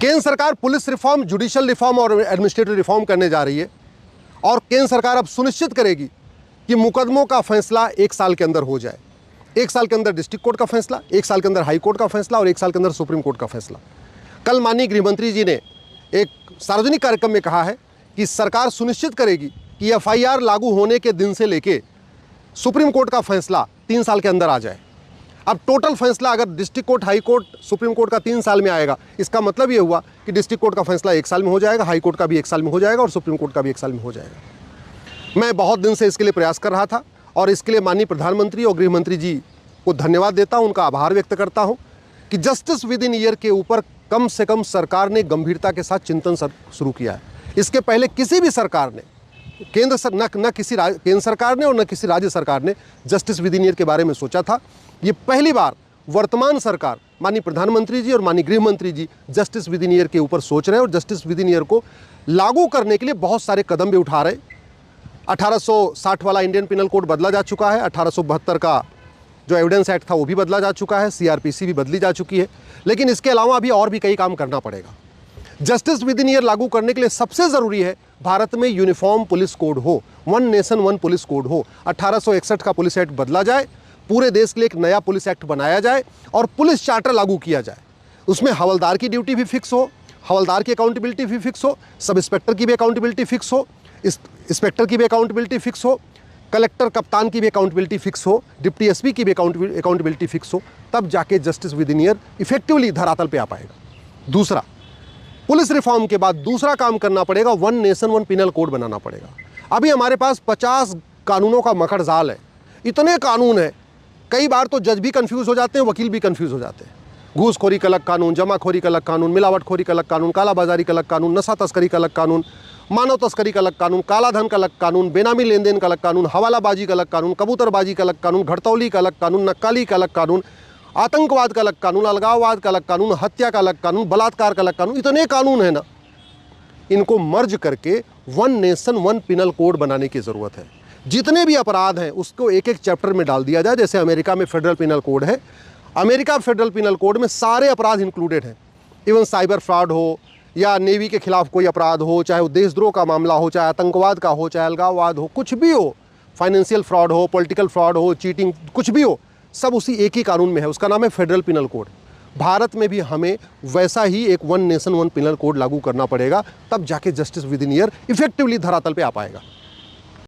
केंद्र सरकार police reform, judicial reform और एडमिनिस्ट्रेटिव रिफॉर्म करने जा रही है और केंद्र सरकार अब सुनिश्चित करेगी कि मुकदमों का फैसला 1 साल के अंदर हो जाए। 1 साल के अंदर डिस्ट्रिक्ट कोर्ट का फैसला, 1 साल के अंदर हाई कोर्ट का फैसला और 1 साल के अंदर सुप्रीम कोर्ट का फैसला। कल माननीय गृहमंत्री जी ने एक सार्वजनिक कार्यक्रम में कहा है कि सरकार सुनिश्चित करेगी कि FIR लागू होने के दिन से लेके सुप्रीम कोर्ट का फैसला 3 साल के अंदर आ जाए। अब टोटल फैसला अगर district court, high court, supreme court का 3 साल में आएगा, इसका मतलब ये हुआ कि डिस्ट्रिक्ट कोर्ट का फैसला 1 साल में हो जाएगा, हाई कोर्ट का भी 1 साल में हो जाएगा और सुप्रीम कोर्ट का भी 1 साल में हो जाएगा। मैं बहुत दिन से इसके लिए प्रयास कर रहा था और इसके लिए माननीय प्रधानमंत्री और गृहमंत्री जी को धन्यवाद देता हूँ, उनका आभार व्यक्त करता हूँ कि जस्टिस विद इन ईयर के ऊपर कम से कम सरकार ने गंभीरता के साथ चिंतन शुरू किया है। इसके पहले किसी भी सरकार ने, केंद्र सरकार ने और न किसी राज्य सरकार ने जस्टिस विद इन ईयर के बारे में सोचा था। ये पहली बार वर्तमान सरकार, माननीय प्रधानमंत्री जी और माननीय गृहमंत्री जी जस्टिस विद इन ईयर के ऊपर सोच रहे हैं और जस्टिस विद इन ईयर को लागू करने के लिए बहुत सारे कदम भी उठा रहे। 1860 वाला इंडियन पिनल कोड बदला जा चुका है, 1872 का जो एविडेंस एक्ट था वो भी बदला जा चुका है, CRPC भी बदली जा चुकी है, लेकिन इसके अलावा अभी और भी कई काम करना पड़ेगा। जस्टिस विद इन ईयर लागू करने के लिए सबसे ज़रूरी है भारत में यूनिफॉर्म पुलिस कोड हो, 1 नेशन 1 पुलिस कोड हो। 1861 का पुलिस एक्ट बदला जाए, पूरे देश के लिए एक नया पुलिस एक्ट बनाया जाए और पुलिस चार्टर लागू किया जाए। उसमें हवलदार की ड्यूटी भी फिक्स हो, हवलदार की अकाउंटेबिलिटी भी फिक्स हो, सब इंस्पेक्टर की भी अकाउंटेबिलिटी फिक्स हो, इंस्पेक्टर की भी अकाउंटेबिलिटी फिक्स हो, कलेक्टर कप्तान की भी अकाउंटेबिलिटी फिक्स हो, डिप्टी SP की भी अकाउंटेबिलिटी फिक्स हो, तब जाके justice with in year effectively धरातल पे आ पाएगा। दूसरा, पुलिस रिफॉर्म के बाद दूसरा काम करना पड़ेगा, 1 नेशन 1 पिनल कोड बनाना पड़ेगा। अभी हमारे पास 50 कानूनों का मकड़ जाल है, इतने कानून है, कई बार तो जज भी कंफ्यूज हो जाते हैं, वकील भी कंफ्यूज हो जाते हैं। घूसखोरी का अलग कानून, जमाखोरी का अलग कानून, मिलावटखोरी का अलग कानून, कालाबाजारी का अलग कानून, नशा तस्करी का अलग कानून, मानव तस्करी का अलग कानून, काला धन का अलग कानून, बेनामी लेन देन का अलग कानून, हवालाबाजी का अलग कानून, कबूतरबाजी का अलग कानून, घड़तौली का अलग कानून, नक्काली का अलग कानून, आतंकवाद का अलग कानून, अलगाववाद का अलग कानून, हत्या का अलग कानून, बलात्कार का अलग कानून, इतने कानून है ना, इनको मर्ज करके 1 नेशन 1 पिनल कोड बनाने की ज़रूरत है। जितने भी अपराध हैं उसको एक एक चैप्टर में डाल दिया जाए। जैसे अमेरिका में फेडरल पिनल कोड है, अमेरिका फेडरल पिनल कोड में सारे अपराध इंक्लूडेड हैं, इवन साइबर फ्रॉड हो या नेवी के खिलाफ कोई अपराध हो, चाहे वो देशद्रोह का मामला हो, चाहे आतंकवाद का हो, चाहे अलगाववाद हो, कुछ भी हो, फाइनेंशियल फ्रॉड हो, पॉलिटिकल फ्रॉड हो, चीटिंग, कुछ भी हो, सब उसी एक ही कानून में है, उसका नाम है फेडरल पिनल कोड। भारत में भी हमें वैसा ही एक 1 नेशन 1 पिनल कोड लागू करना पड़ेगा, तब जाके justice with in year effectively धरातल पे आ पाएगा।